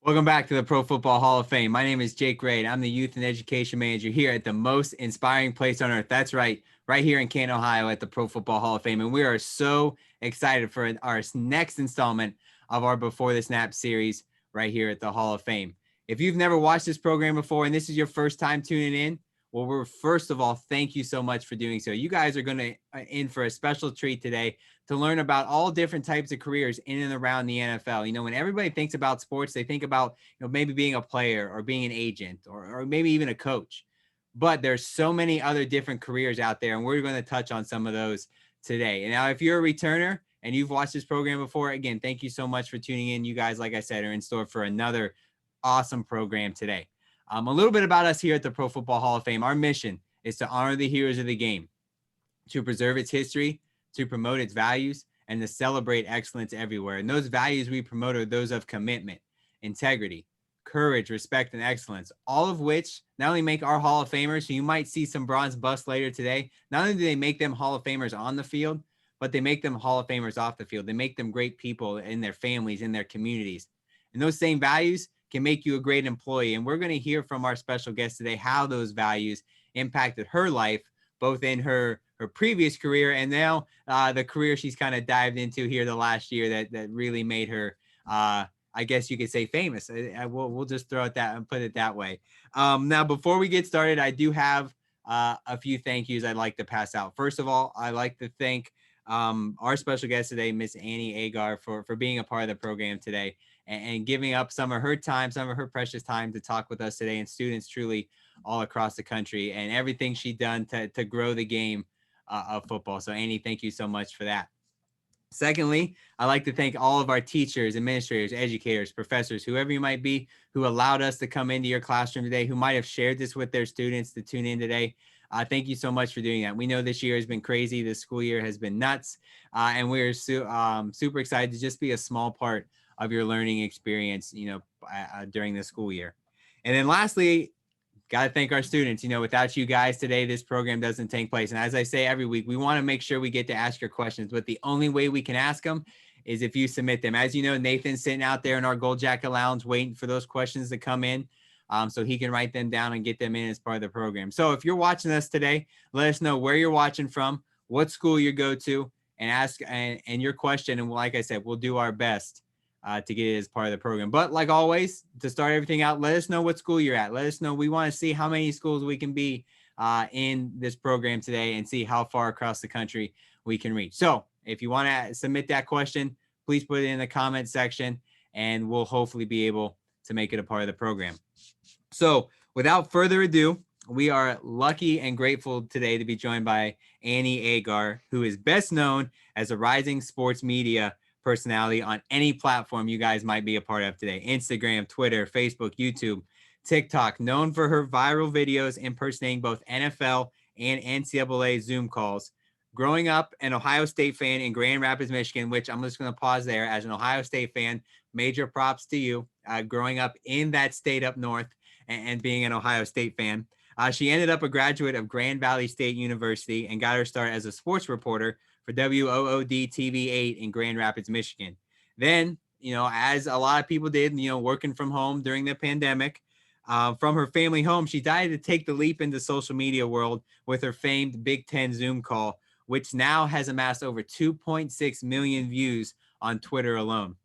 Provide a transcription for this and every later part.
Welcome back to the Pro Football Hall of Fame. My name is Jake Raid. I'm the Youth and Education Manager here at the most inspiring place on earth. That's right here in Canton, Ohio at the Pro Football Hall of Fame. And we are so excited for our next installment of our Before the Snap series right here at the Hall of Fame. If you've never watched this program before and this is your first time tuning in, well, we're first of all, thank you so much for doing so. You guys are going to in for a special treat today to learn about all different types of careers in and around the NFL. You know, when everybody thinks about sports, they think about, maybe being a player or being an agent or maybe even a coach. But there's so many other different careers out there, and we're going to touch on some of those today. And now, if you're a returner and you've watched this program before, again, thank you so much for tuning in. You guys, like I said, are in store for another awesome program today. A little bit about us here at the Pro Football Hall of Fame. Our mission is to honor the heroes of the game, to preserve its history, to promote its values, and to celebrate excellence everywhere. And those values we promote are those of commitment, integrity, courage, respect, and excellence, all of which not only make our Hall of Famers, so you might see some bronze busts later today, not only do they make them Hall of Famers on the field, but they make them Hall of Famers off the field. They make them great people in their families, in their communities. And those same values can make you a great employee. And we're going to hear from our special guest today how those values impacted her life, both in her previous career and now the career she's kind of dived into here the last year that really made her, I guess you could say, famous. We'll just throw it that and put it that way. Now, before we get started, I do have a few thank yous I'd like to pass out. First of all, I'd like to thank our special guest today, Miss Annie Agar, for being a part of the program today and giving up some of her time, some of her precious time to talk with us today, and students truly all across the country, and everything she's done to grow the game of football. So Annie, thank you so much for that. Secondly, I'd like to thank all of our teachers, administrators, educators, professors, whoever you might be, who allowed us to come into your classroom today, who might have shared this with their students to tune in today. Thank you so much for doing that. We know this year has been crazy. This school year has been nuts. And we're super excited to just be a small part of your learning experience, during the school year. And then lastly, got to thank our students. Without you guys today, this program doesn't take place. And as I say every week, we want to make sure we get to ask your questions, but the only way we can ask them is if you submit them. As you know, Nathan's sitting out there in our Gold Jacket Lounge waiting for those questions to come in, so he can write them down and get them in as part of the program. So if you're watching us today, let us know where you're watching from, what school you go to, and ask and your question. And like I said, we'll do our best to get it as part of the program. But like always, to start everything out, let us know what school you're at. Let us know. We want to see how many schools we can be in this program today and see how far across the country we can reach. So if you want to submit that question, please put it in the comment section and we'll hopefully be able to make it a part of the program. So without further ado, we are lucky and grateful today to be joined by Annie Agar, who is best known as a rising sports media personality on any platform you guys might be a part of today. Instagram, Twitter, Facebook, YouTube, TikTok, known for her viral videos impersonating both NFL and NCAA Zoom calls. Growing up an Ohio State fan in Grand Rapids, Michigan, which I'm just going to pause there. As an Ohio State fan, major props to you. Growing up in that state up north and being an Ohio State fan. She ended up a graduate of Grand Valley State University and got her start as a sports reporter for WOOD TV8 in Grand Rapids, Michigan. Then, as a lot of people did, working from home during the pandemic, from her family home, she decided to take the leap into social media world with her famed Big Ten Zoom call, which now has amassed over 2.6 million views on Twitter alone.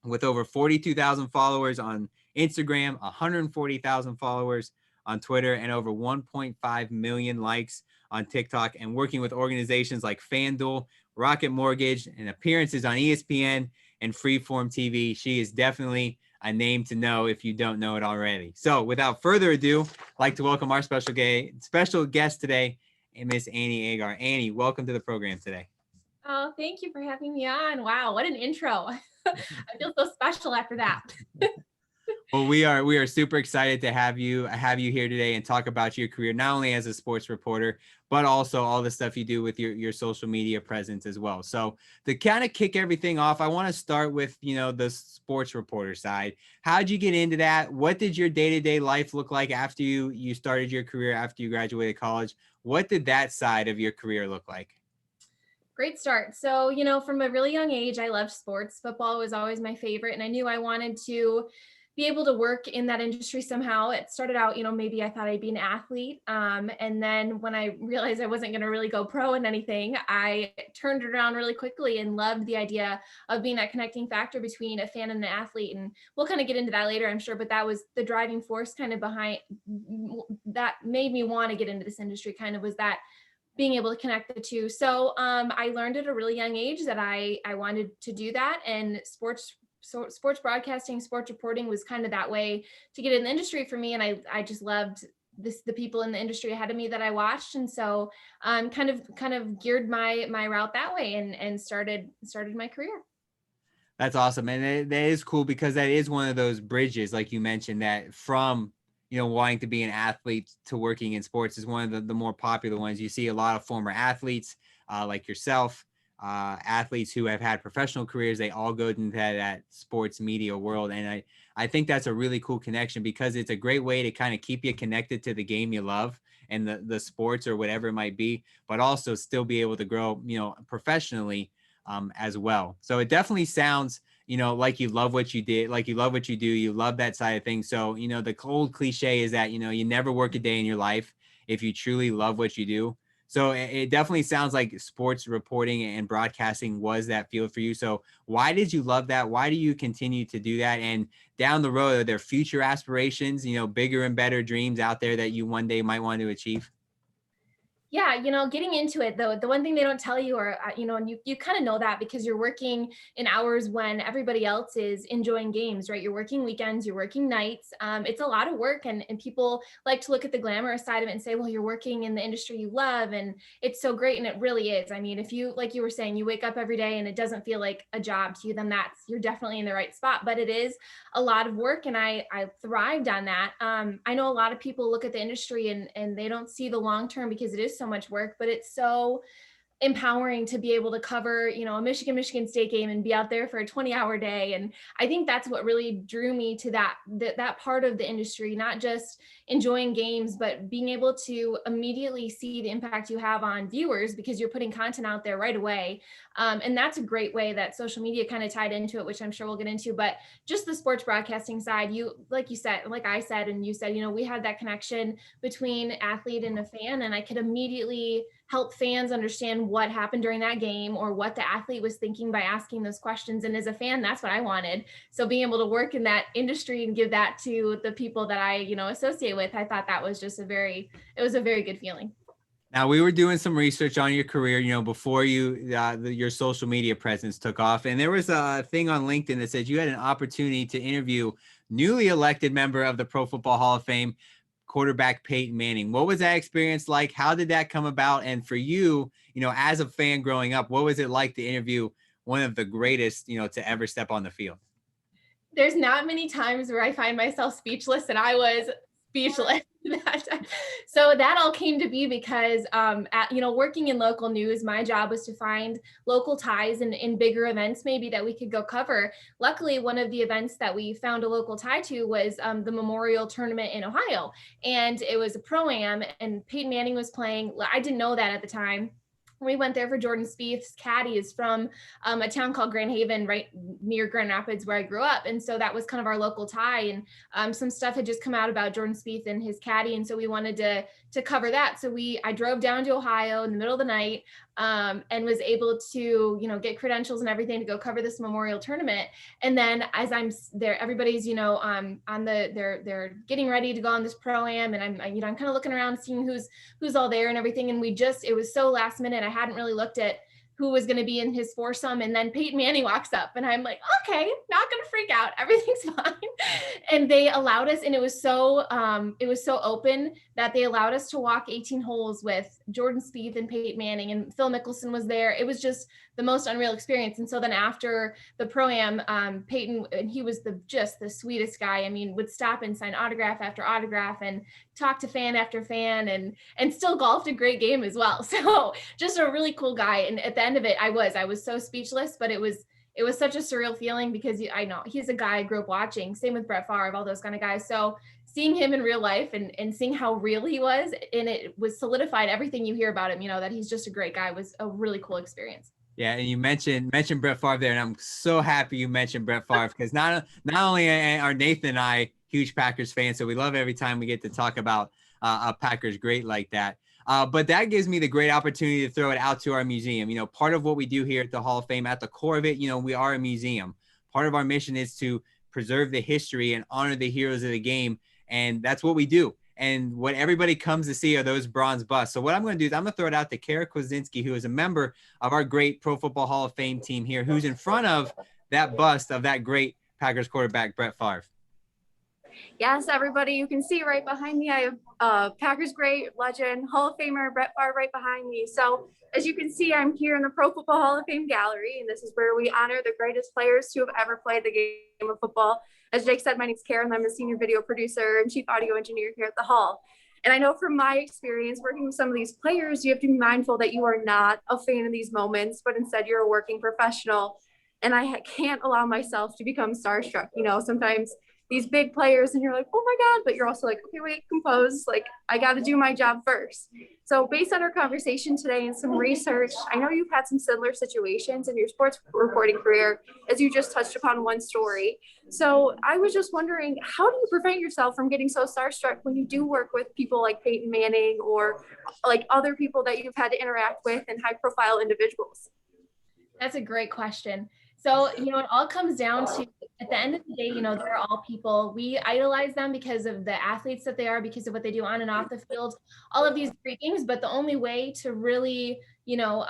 With over 42,000 followers on Instagram, 140,000 followers on Twitter, and over 1.5 million likes on TikTok, and working with organizations like FanDuel, Rocket Mortgage, and appearances on ESPN and Freeform TV. She is definitely a name to know if you don't know it already. So without further ado, I'd like to welcome our special guest today, Miss Annie Agar. Annie, welcome to the program today. Oh, thank you for having me on. Wow, what an intro. I feel so special after that. Well, we are super excited to have you here today and talk about your career, not only as a sports reporter, but also all the stuff you do with your social media presence as well. So to kind of kick everything off, I want to start with, the sports reporter side. How'd you get into that? What did your day-to-day life look like after you started your career, after you graduated college? What did that side of your career look like? Great start. So, from a really young age, I loved sports. Football was always my favorite, and I knew I wanted to be able to work in that industry somehow. It started out, maybe I thought I'd be an athlete. And then when I realized I wasn't going to really go pro in anything, I turned it around really quickly and loved the idea of being that connecting factor between a fan and an athlete. And we'll kind of get into that later, I'm sure, but that was the driving force kind of behind that made me want to get into this industry, kind of was that being able to connect the two. So I learned at a really young age that I wanted to do that, and sports broadcasting, sports reporting was kind of that way to get in the industry for me. And I just loved the people in the industry ahead of me that I watched. And so kind of geared my route that way and started my career. That's awesome. And that is cool because that is one of those bridges, like you mentioned, that from, wanting to be an athlete to working in sports is one of the more popular ones. You see a lot of former athletes like yourself, athletes who have had professional careers. They all go into that sports media world. And I think that's a really cool connection because it's a great way to kind of keep you connected to the game you love and the sports or whatever it might be, but also still be able to grow, professionally as well. So it definitely sounds, like you love what you did, like you love what you do, you love that side of things. So, the old cliche is that, you never work a day in your life if you truly love what you do. So it definitely sounds like sports reporting and broadcasting was that field for you. So why did you love that? Why do you continue to do that? And down the road, are there future aspirations, bigger and better dreams out there that you one day might want to achieve? Yeah, getting into it though, the one thing they don't tell you, or and you kind of know that because you're working in hours when everybody else is enjoying games, right? You're working weekends, you're working nights. It's a lot of work, and people like to look at the glamorous side of it and say, well, you're working in the industry you love, and it's so great, and it really is. I mean, if you, like you were saying, you wake up every day and it doesn't feel like a job to you, then you're definitely in the right spot. But it is a lot of work, and I thrived on that. I know a lot of people look at the industry and they don't see the long term because it is so much work, but it's so empowering to be able to cover, a Michigan State game and be out there for a 20-hour day. And I think that's what really drew me to that part of the industry, not just enjoying games, but being able to immediately see the impact you have on viewers because you're putting content out there right away. And that's a great way that social media kind of tied into it, which I'm sure we'll get into. But just the sports broadcasting side, like I said, and you said, we had that connection between athlete and a fan, and I could immediately help fans understand what happened during that game or what the athlete was thinking by asking those questions. And as a fan, that's what I wanted. So being able to work in that industry and give that to the people that I, associate with, I thought that was just it was a very good feeling. Now, we were doing some research on your career, before your social media presence took off. And there was a thing on LinkedIn that said you had an opportunity to interview newly elected member of the Pro Football Hall of Fame, quarterback Peyton Manning. What was that experience like? How did that come about? And for you, as a fan growing up, what was it like to interview one of the greatest, to ever step on the field? There's not many times where I find myself speechless, and I was speechless. So that all came to be because, working in local news, my job was to find local ties in bigger events maybe that we could go cover. Luckily, one of the events that we found a local tie to was the Memorial Tournament in Ohio. And it was a pro-am, and Peyton Manning was playing. I didn't know that at the time. We went there for Jordan Spieth's caddy is from a town called Grand Haven, right near Grand Rapids, where I grew up. And so that was kind of our local tie. And some stuff had just come out about Jordan Spieth and his caddy. And so we wanted to cover that. So I drove down to Ohio in the middle of the night and was able to, get credentials and everything to go cover this Memorial Tournament. And then as I'm there, everybody's, they're getting ready to go on this pro-am, and I'm kind of looking around, seeing who's all there and everything. And it was so last minute. I hadn't really looked at who was going to be in his foursome. And then Peyton Manning walks up, and I'm like, okay, not going to freak out. Everything's fine. And they allowed us, and it was so open that they allowed us to walk 18 holes with Jordan Spieth and Peyton Manning, and Phil Mickelson was there. It was just the most unreal experience. And so then after the pro-am, Peyton, and he was just the sweetest guy. I mean, would stop and sign autograph after autograph and talk to fan after fan, and still golfed a great game as well. So just a really cool guy. And at the end of it, I was so speechless, but it was such a surreal feeling because I know he's a guy I grew up watching. Same with Brett Favre, all those kind of guys. So seeing him in real life and seeing how real he was, and it was solidified everything you hear about him, that he's just a great guy, was a really cool experience. Yeah, and you mentioned Brett Favre there, and I'm so happy you mentioned Brett Favre because not only are Nathan and I huge Packers fans, so we love every time we get to talk about a Packers great like that. But that gives me the great opportunity to throw it out to our museum. You know, part of what we do here at the Hall of Fame, at the core of it, you know, we are a museum. Part of our mission is to preserve the history and honor the heroes of the game, and that's what we do. And what everybody comes to see are those bronze busts. So what I'm going to do is I'm going to throw it out to Kara Kwasinski, who is a member of our great Pro Football Hall of Fame team here, who's in front of that bust of that great Packers quarterback, Brett Favre. Yes, everybody, you can see right behind me, I have Packers great legend, Hall of Famer Brett Favre right behind me. So as you can see, I'm here in the Pro Football Hall of Fame gallery, and this is where we honor the greatest players to have ever played the game of football. As Jake said, my name's Karen. I'm the senior video producer and chief audio engineer here at the Hall. And I know from my experience working with some of these players, you have to be mindful that you are not a fan of these moments, but instead you're a working professional. And I can't allow myself to become starstruck. You know, sometimes these big players and you're like, oh my God, but you're also like, okay, wait, compose. Like, I got to do my job first. So based on our conversation today and some research, I know you've had some similar situations in your sports reporting career, as you just touched upon one story. So I was just wondering, how do you prevent yourself from getting so starstruck when you do work with people like Peyton Manning or like other people that you've had to interact with and high profile individuals? That's a great question. So, you know, it all comes down to, at the end of the day, you know, they're all people. We idolize them because of the athletes that they are, because of what they do on and off the field, all of these great things. But the only way to really, you know,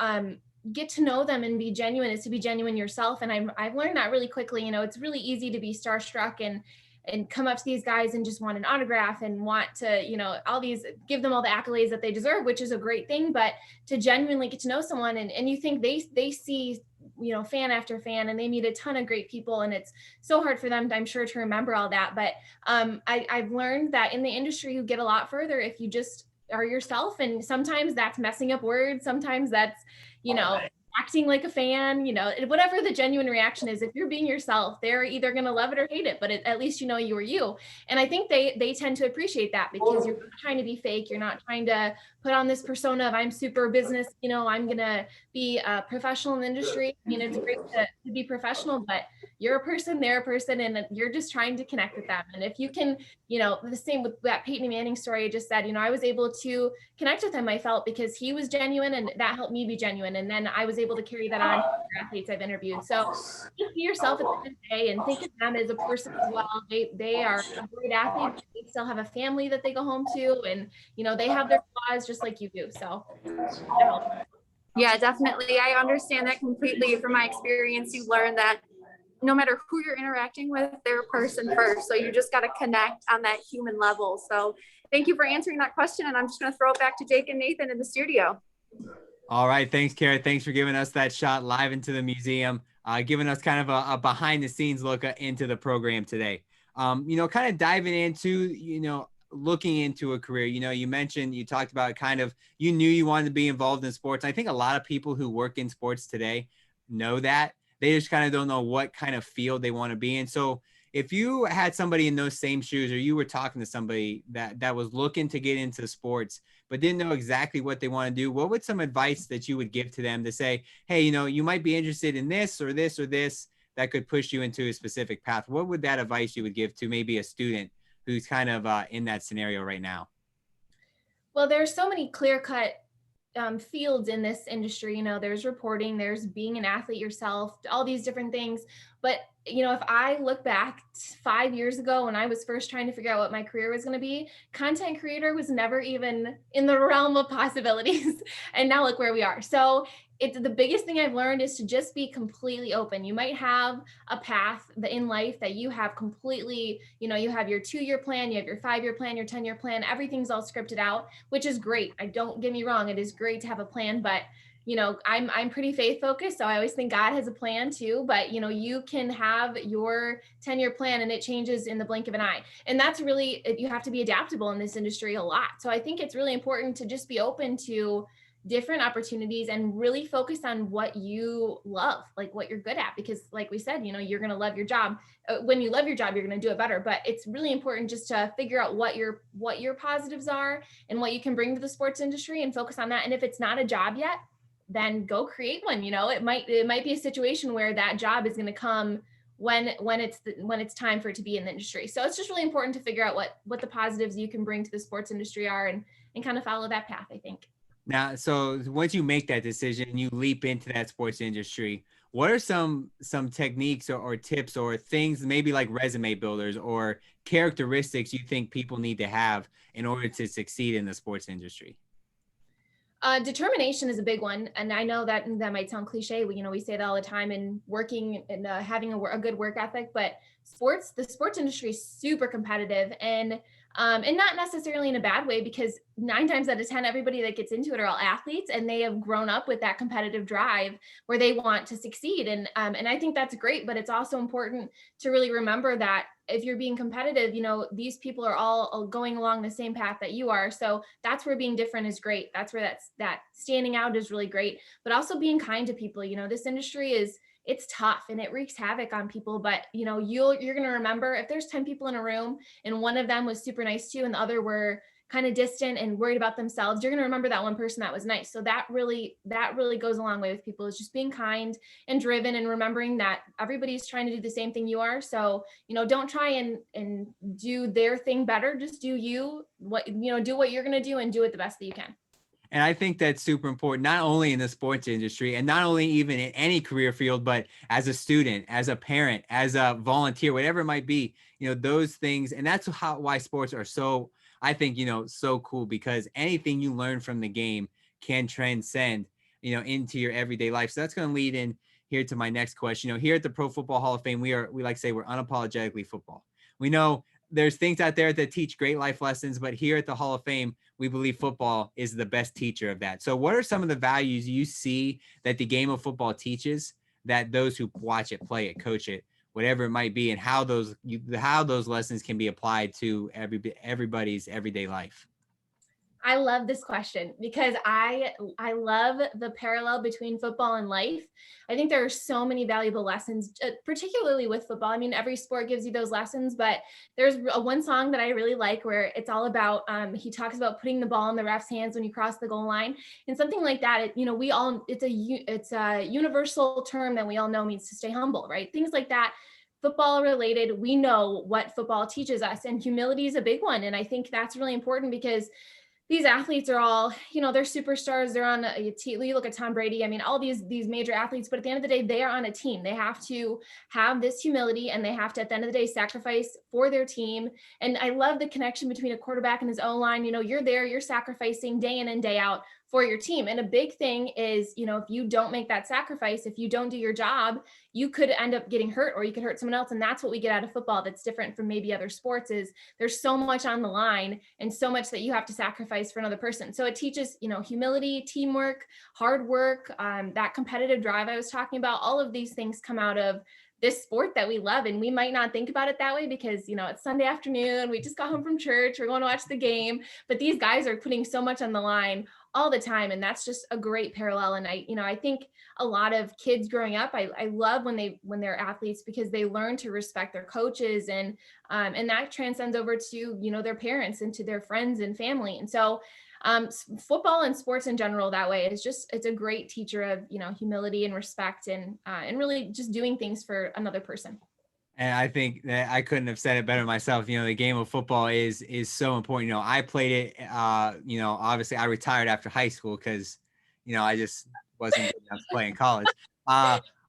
get to know them and be genuine is to be genuine yourself. And I've learned that really quickly. You know, it's really easy to be starstruck and come up to these guys and just want an autograph and want to, you know, all these, give them all the accolades that they deserve, which is a great thing. But to genuinely get to know someone and you think they see, you know, fan after fan, and they meet a ton of great people, and it's so hard for them, I'm sure, to remember all that. But I've learned that in the industry, you get a lot further if you just are yourself. And sometimes that's messing up words. Sometimes that's, you know, acting like a fan, you know, whatever the genuine reaction is. If you're being yourself, they're either going to love it or hate it, but at least you know you are you. And I think they tend to appreciate that, because you're not trying to be fake. You're not trying to put on this persona of I'm super business, you know, I'm going to be a professional in the industry. I mean, it's great to be professional, but you're a person, they're a person, and you're just trying to connect with them. And if you can, you know, the same with that Peyton Manning story I just said, you know, I was able to connect with him, I felt, because he was genuine, and that helped me be genuine. And then I was able to carry that on to athletes I've interviewed. So just be yourself at the end of the day and think of them as a person as well. They are a great athlete. They still have a family that they go home to, and, you know, they have their flaws just like you do. So yeah, definitely. I understand that completely. From my experience, you learn that no matter who you're interacting with, they're a person first. So you just got to connect on that human level. So thank you for answering that question. And I'm just going to throw it back to Jake and Nathan in the studio. All right. Thanks, Kara. Thanks for giving us that shot live into the museum, giving us kind of a behind the scenes look into the program today. You know, kind of diving into, you know, looking into a career. You know, you talked about kind of, you knew you wanted to be involved in sports. I think a lot of people who work in sports today know that. They just kind of don't know what kind of field they want to be in. So if you had somebody in those same shoes, or you were talking to somebody that was looking to get into sports, but didn't know exactly what they want to do, what would some advice that you would give to them to say, hey, you know, you might be interested in this or this or this that could push you into a specific path? What would that advice you would give to maybe a student who's kind of in that scenario right now? well, there's so many clear-cut fields in this industry. You know, there's reporting, there's being an athlete yourself, all these different things. But, you know, if I look back 5 years ago when I was first trying to figure out what my career was going to be, content creator was never even in the realm of possibilities. And now look where we are. So it's the biggest thing I've learned is to just be completely open. You might have a path in life that you have completely, you know, you have your 2-year plan, you have your 5-year plan, your 10-year plan, everything's all scripted out, which is great. I don't get me wrong. It is great to have a plan, but you know, I'm pretty faith focused. So I always think God has a plan too, but you know, you can have your 10-year plan and it changes in the blink of an eye. And that's really, you have to be adaptable in this industry a lot. So I think it's really important to just be open to different opportunities and really focus on what you love, like what you're good at, because like we said, you know, you're going to love your job. When you love your job, you're going to do it better, but it's really important just to figure out what your positives are and what you can bring to the sports industry and focus on that. And if it's not a job yet, then go create one. It might be a situation where that job is going to come when it's time for it to be in the industry. So it's just really important to figure out what the positives you can bring to the sports industry are, and kind of follow that path, I think. Now, so once you make that decision, you leap into that sports industry. What are some techniques or tips or things, maybe like resume builders or characteristics you think people need to have in order to succeed in the sports industry? Determination is a big one. And I know that might sound cliche. We say that all the time, and working and having a good work ethic, but the sports industry is super competitive, and not necessarily in a bad way, because 9 times out of 10, everybody that gets into it are all athletes, and they have grown up with that competitive drive where they want to succeed. And I think that's great, but it's also important to really remember that if you're being competitive, these people are all going along the same path that you are. So that's where being different is great. That's where that standing out is really great, but also being kind to people. This industry it's tough and it wreaks havoc on people, but you're going to remember, if there's 10 people in a room and one of them was super nice to you and the other were kind of distant and worried about themselves, you're going to remember that one person that was nice. So that really goes a long way with people, is just being kind and driven, and remembering that everybody's trying to do the same thing you are. So, don't try and do their thing better. Just do do what you're going to do, and do it the best that you can. And I think that's super important, not only in the sports industry and not only even in any career field, but as a student, as a parent, as a volunteer, whatever it might be, those things. And that's why sports are so, I think, so cool, because anything you learn from the game can transcend, into your everyday life. So that's going to lead in here to my next question. Here at the Pro Football Hall of Fame, we like to say we're unapologetically football. We know there's things out there that teach great life lessons, but here at the Hall of Fame, we believe football is the best teacher of that. So what are some of the values you see that the game of football teaches, that those who watch it, play it, coach it, whatever it might be, and how those lessons can be applied to everybody's everyday life? I love this question because I love the parallel between football and life. I think there are so many valuable lessons, particularly with football. I mean, every sport gives you those lessons, but there's one song that I really like where it's all about, he talks about putting the ball in the ref's hands when you cross the goal line, and something like that. It's a universal term that we all know means to stay humble, right? Things like that. Football related, we know what football teaches us, and humility is a big one. And I think that's really important because these athletes are all, they're superstars. They're on a team. You look at Tom Brady. I mean, all these major athletes, but at the end of the day, they are on a team. They have to have this humility, and they have to, at the end of the day, sacrifice for their team. And I love the connection between a quarterback and his O-line. You're there, you're sacrificing day in and day out for your team. And a big thing is, if you don't make that sacrifice, if you don't do your job, you could end up getting hurt, or you could hurt someone else. And that's what we get out of football that's different from maybe other sports, is there's so much on the line and so much that you have to sacrifice for another person. So it teaches, humility, teamwork, hard work, that competitive drive I was talking about. All of these things come out of this sport that we love. And we might not think about it that way because, it's Sunday afternoon, we just got home from church, we're going to watch the game, but these guys are putting so much on the line all the time. And that's just a great parallel. And I think a lot of kids growing up, I love when they're athletes, because they learn to respect their coaches, and that transcends over to, their parents and to their friends and family. And so football and sports in general that way it's a great teacher of, humility and respect, and really just doing things for another person. And I think that I couldn't have said it better myself. The game of football is so important. I played it, obviously I retired after high school because, I just wasn't good enough to play in college.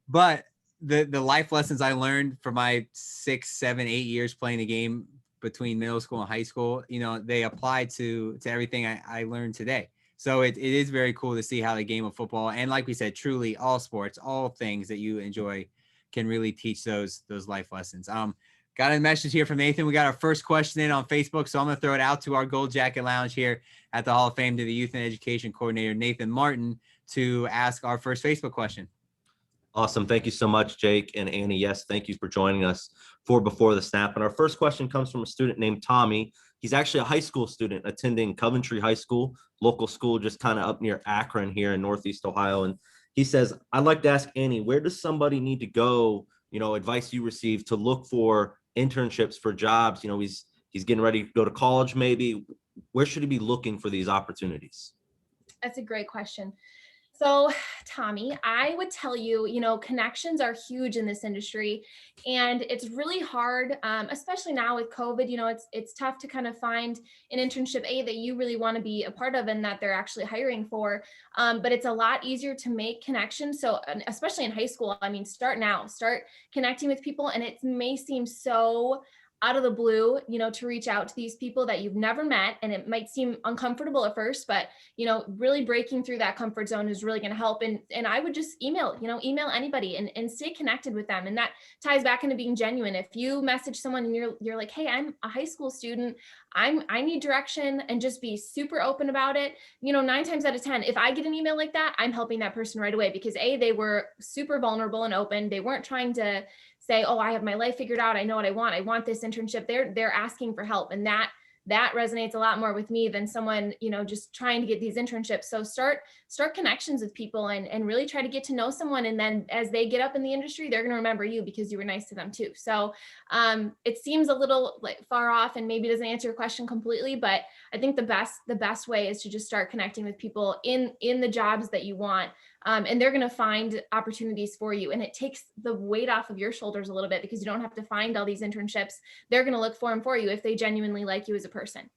But the life lessons I learned for my 6, 7, 8 years playing the game between middle school and high school, they apply to everything I learned today. So it is very cool to see how the game of football, and like we said, truly all sports, all things that you enjoy, can really teach those life lessons. Got a message here from Nathan. We got our first question in on Facebook, so I'm going to throw it out to our Gold Jacket Lounge here at the Hall of Fame, to the Youth and Education Coordinator, Nathan Martin, to ask our first Facebook question. Awesome. Thank you so much, Jake and Annie. Yes, thank you for joining us for Before the Snap. And our first question comes from a student named Tommy. He's actually a high school student attending Coventry High School, local school just kind of up near Akron here in Northeast Ohio. And he says, I'd like to ask Annie, where does somebody need to go, advice you received to look for internships for jobs? He's getting ready to go to college, maybe. Where should he be looking for these opportunities? That's a great question. So, Tommy, I would tell you, connections are huge in this industry, and it's really hard, especially now with COVID. It's tough to kind of find an internship that you really want to be a part of and that they're actually hiring for. But it's a lot easier to make connections. So, and especially in high school, I mean, start now, start connecting with people, and it may seem so out of the blue, to reach out to these people that you've never met, and it might seem uncomfortable at first, but really breaking through that comfort zone is really going to help. And I would just email anybody and stay connected with them. And that ties back into being genuine. If you message someone and you're like, hey, I'm a high school student, I need direction, and just be super open about it. 9 times out of 10, if I get an email like that, I'm helping that person right away, because they were super vulnerable and open. They weren't trying to say, oh, I have my life figured out, I know what I want this internship. They're asking for help, and that resonates a lot more with me than someone, just trying to get these internships. So start connections with people, and really try to get to know someone. And then as they get up in the industry, they're going to remember you because you were nice to them too. So it seems a little like far off and maybe doesn't answer your question completely, but I think the best way is to just start connecting with people in the jobs that you want. And they're going to find opportunities for you. And it takes the weight off of your shoulders a little bit, because you don't have to find all these internships. They're going to look for them for you if they genuinely like you as a person.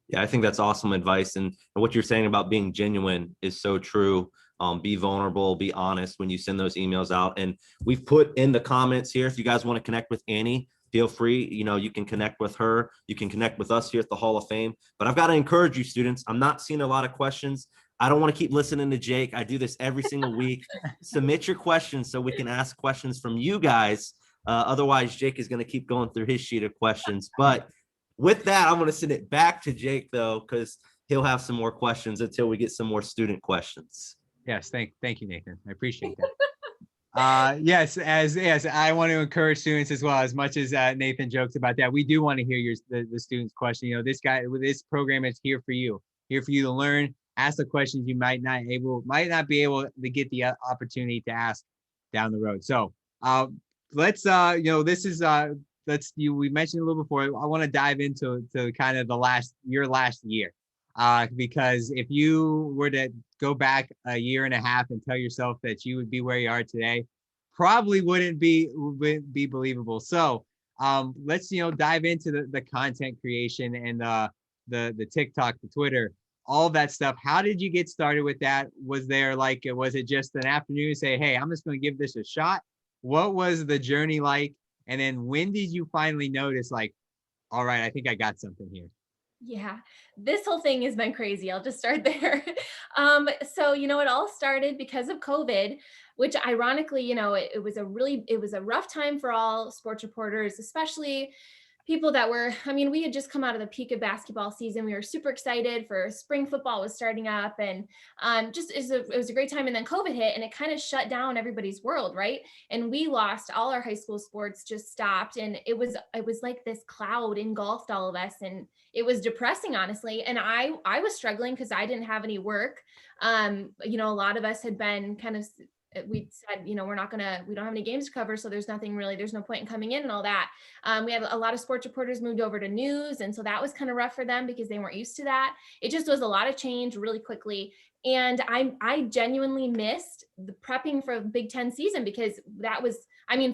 Yeah, I think that's awesome advice. And what you're saying about being genuine is so true. Be vulnerable, be honest when you send those emails out. And we've put in the comments here, if you guys want to connect with Annie, feel free. You can connect with her. You can connect with us here at the Hall of Fame. But I've got to encourage you, students. I'm not seeing a lot of questions. I don't want to keep listening to Jake. I do this every single week. Submit your questions so we can ask questions from you guys. Otherwise, Jake is going to keep going through his sheet of questions. But with that, I'm going to send it back to Jake, though, because he'll have some more questions until we get some more student questions. Yes, thank you, Nathan. I appreciate that. Yes, I want to encourage students as well. As much as Nathan jokes about that, we do want to hear the students' question. This program is here for you to learn, ask the questions you might not be able to get the opportunity to ask down the road. So let's this is we mentioned a little before. I want to dive into kind of your last year, because if you were to go back a year and a half and tell yourself that you would be where you are today, probably wouldn't be believable. So let's dive into the content creation and the TikTok, the Twitter, all that stuff. How did you get started with that? Was it just an afternoon say, hey, I'm just going to give this a shot? What was the journey like? And then when did you finally notice, like, all right, I think I got something here? Yeah, this whole thing has been crazy. I'll just start there. So, it all started because of COVID, which ironically, it was a rough time for all sports reporters, especially people that we had just come out of the peak of basketball season. We were super excited for spring football was starting up, and it was a great time. And then COVID hit, and it kind of shut down everybody's world, right? And we lost all our high school sports, just stopped, and it was like this cloud engulfed all of us, and it was depressing, honestly. And I was struggling because I didn't have any work. A lot of us had been kind of, we said, we don't have any games to cover. So there's no point in coming in and all that. We had a lot of sports reporters moved over to news. And so that was kind of rough for them because they weren't used to that. It just was a lot of change really quickly. And I genuinely missed the prepping for the Big Ten season, because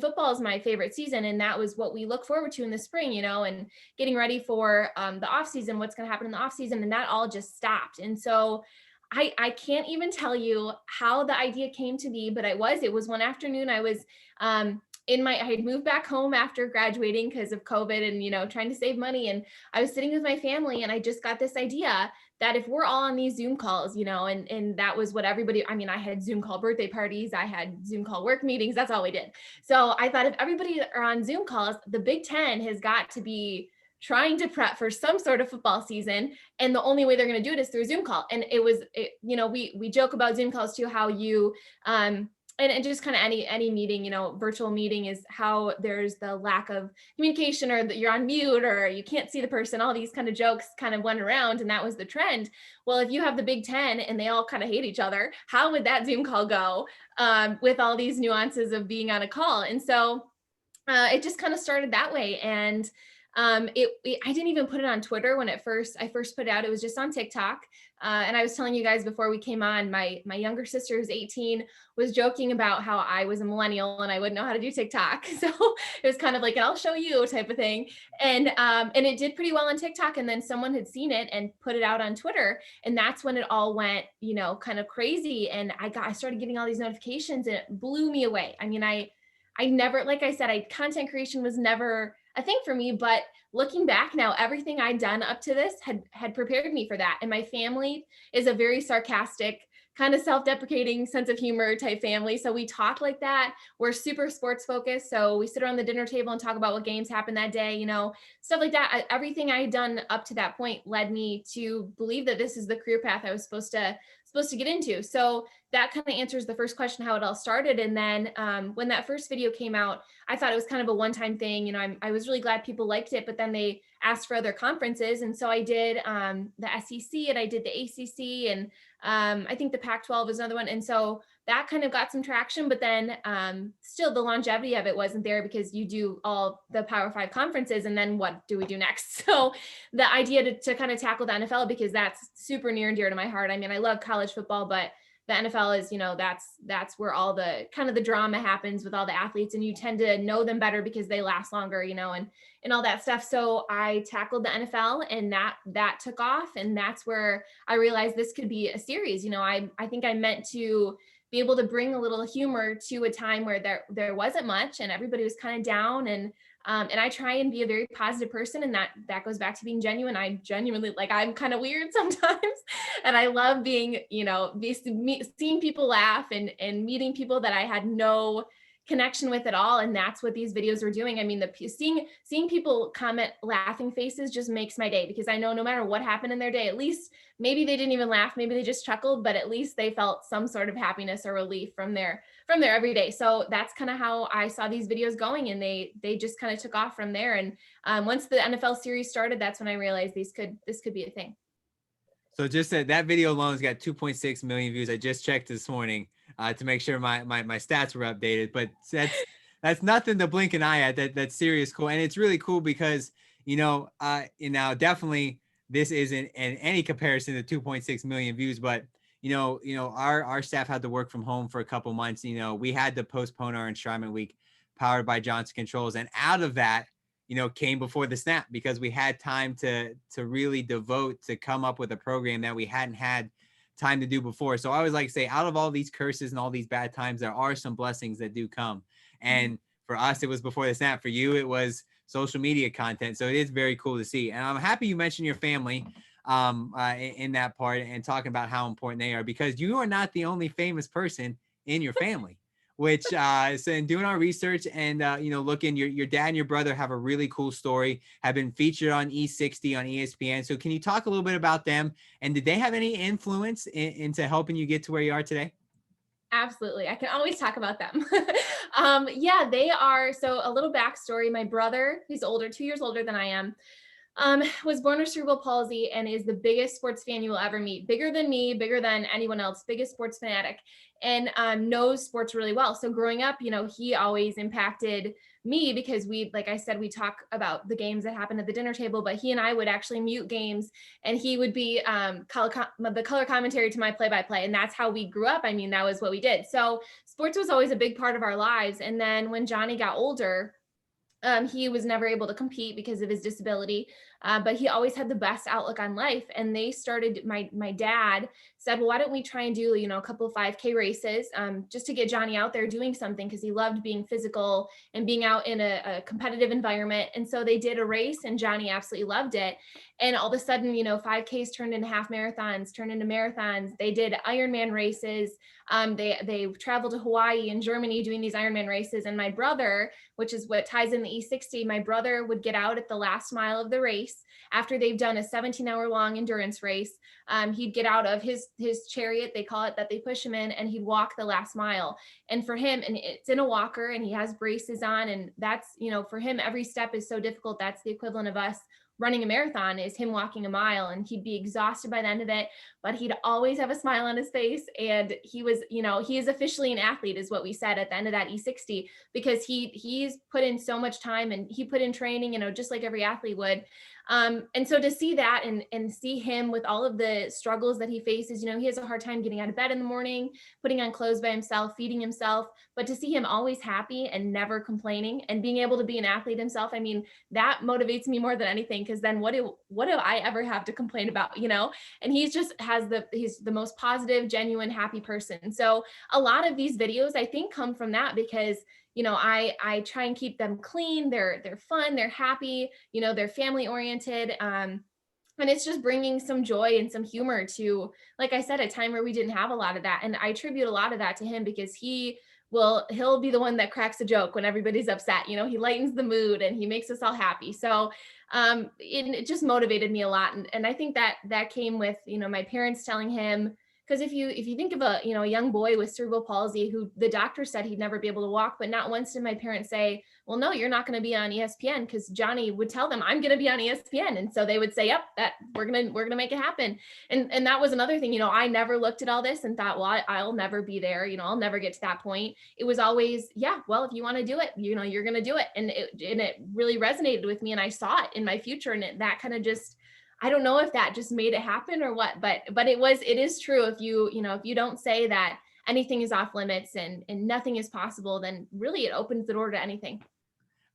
football is my favorite season. And that was what we look forward to in the spring, and getting ready for the off season, what's going to happen in the off season. And that all just stopped. And so I can't even tell you how the idea came to be, but it was one afternoon. I was I had moved back home after graduating because of COVID and, trying to save money. And I was sitting with my family, and I just got this idea that if we're all on these Zoom calls, and that was what everybody, I had Zoom call birthday parties, I had Zoom call work meetings, that's all we did. So I thought, if everybody are on Zoom calls, the Big Ten has got to be trying to prep for some sort of football season. And the only way they're going to do it is through a Zoom call. And we joke about Zoom calls too, how you, and just kind of any meeting, virtual meeting, is how there's the lack of communication, or that you're on mute, or you can't see the person. All these kind of jokes kind of went around, and that was the trend. Well, if you have the Big Ten and they all kind of hate each other, how would that Zoom call go with all these nuances of being on a call? And so it just kind of started that way. And I didn't even put it on Twitter when I first put it out. It was just on TikTok. And I was telling you guys before we came on, my younger sister, who's 18, was joking about how I was a millennial and I wouldn't know how to do TikTok. So it was kind of like an "I'll show you" type of thing. And it did pretty well on TikTok. And then someone had seen it and put it out on Twitter. And that's when it all went, kind of crazy. And I started getting all these notifications, and it blew me away. I mean, I never, like I said, content creation was never a thing for me, but looking back now, everything I'd done up to this had prepared me for that. And my family is a very sarcastic, kind of self-deprecating sense of humor type family. So we talk like that. We're super sports focused. So we sit around the dinner table and talk about what games happened that day, stuff like that. Everything I had done up to that point led me to believe that this is the career path I was supposed to get into. So that kind of answers the first question, how it all started. And then when that first video came out, I thought it was kind of a one-time thing. I was really glad people liked it, but then they asked for other conferences. And so I did the SEC, and I did the ACC, and I think the Pac-12 was another one. And so that kind of got some traction, but then still the longevity of it wasn't there, because you do all the Power 5 conferences, and then what do we do next? So the idea to kind of tackle the NFL, because that's super near and dear to my heart. I mean, I love college football, but the NFL is, that's where all the kind of the drama happens with all the athletes, and you tend to know them better because they last longer, and all that stuff. So I tackled the NFL, and that took off, and that's where I realized this could be a series. I think I meant to be able to bring a little humor to a time where there wasn't much, and everybody was kind of down, and I try and be a very positive person, and that goes back to being genuine. I genuinely, I'm kind of weird sometimes, and I love being, seeing people laugh and meeting people that I had no connection with at all. And that's what these videos were doing. I mean, seeing people comment laughing faces just makes my day, because I know no matter what happened in their day, at least maybe they didn't even laugh, maybe they just chuckled, but at least they felt some sort of happiness or relief from their everyday. So that's kind of how I saw these videos going, and they just kind of took off from there. And once the NFL series started, that's when I realized this could be a thing. So just that video alone has got 2.6 million views. I just checked this morning to make sure my stats were updated, but that's nothing to blink an eye at. That's serious cool. And it's really cool because, definitely this isn't in any comparison to 2.6 million views, but our staff had to work from home for a couple months. We had to postpone our enshrinement week powered by Johnson Controls. And out of that, came before the snap, because we had time to really devote to come up with a program that we hadn't had time to do before. So I always like to say, out of all these curses and all these bad times, there are some blessings that do come. And for us, it was before the snap. For you, it was social media content. So it is very cool to see. And I'm happy you mentioned your family in that part, and talking about how important they are, because you are not the only famous person in your family. Which so in doing our research and looking, your dad and your brother have a really cool story, have been featured on E60 on ESPN. So can you talk a little bit about them, and did they have any influence into helping you get to where you are today? Absolutely. I can always talk about them. Yeah, they are. So a little backstory. My brother, who's 2 years older than I am, was born with cerebral palsy and is the biggest sports fan you will ever meet. Bigger than me, bigger than anyone else, biggest sports fanatic, and knows sports really well. So growing up, he always impacted me, because like I said, we talk about the games that happened at the dinner table, but he and I would actually mute games, and he would be the color commentary to my play-by-play. And that's how we grew up. I mean, that was what we did. So sports was always a big part of our lives. And then when Johnny got older, he was never able to compete because of his disability, but he always had the best outlook on life. And they started, my dad said, well, why don't we try and do, a couple of 5K races just to get Johnny out there doing something, because he loved being physical and being out in a competitive environment. And so they did a race, and Johnny absolutely loved it. And all of a sudden, 5Ks turned into half marathons, turned into marathons. They did Ironman races. They traveled to Hawaii and Germany doing these Ironman races. And my brother, which is what ties in the E60, my brother would get out at the last mile of the race after they've done a 17-hour long endurance race. He'd get out of his chariot, they call it, that they push him in, and he'd walk the last mile. And for him, and it's in a walker, and he has braces on, and that's, for him, every step is so difficult. That's the equivalent of us running a marathon is him walking a mile, and he'd be exhausted by the end of it, but he'd always have a smile on his face. And he was, he is officially an athlete is what we said at the end of that E60, because he's put in so much time and he put in training, just like every athlete would. And so to see that and see him with all of the struggles that he faces, he has a hard time getting out of bed in the morning, putting on clothes by himself, feeding himself, but to see him always happy and never complaining and being able to be an athlete himself, I mean, that motivates me more than anything. Cause then what do I ever have to complain about, and he's the most positive, genuine, happy person. So a lot of these videos I think come from that because I try and keep them clean. They're fun, they're happy, they're family oriented. And it's just bringing some joy and some humor to, like I said, a time where we didn't have a lot of that. And I attribute a lot of that to him because he'll be the one that cracks a joke when everybody's upset. He lightens the mood and he makes us all happy. So it just motivated me a lot. And I think that came with, my parents telling him, because if you think of a young boy with cerebral palsy who the doctor said he'd never be able to walk, but not once did my parents say, well, no, you're not going to be on ESPN, because Johnny would tell them I'm going to be on ESPN. And so they would say, yep, that we're going to make it happen. And that was another thing, I never looked at all this and thought, well, I'll never be there. I'll never get to that point. It was always, yeah, well, if you want to do it, you're going to do it. And it really resonated with me. And I saw it in my future. And that kind of just, I don't know if that just made it happen or what, but it is true. If you don't say that anything is off limits and nothing is possible, then really it opens the door to anything.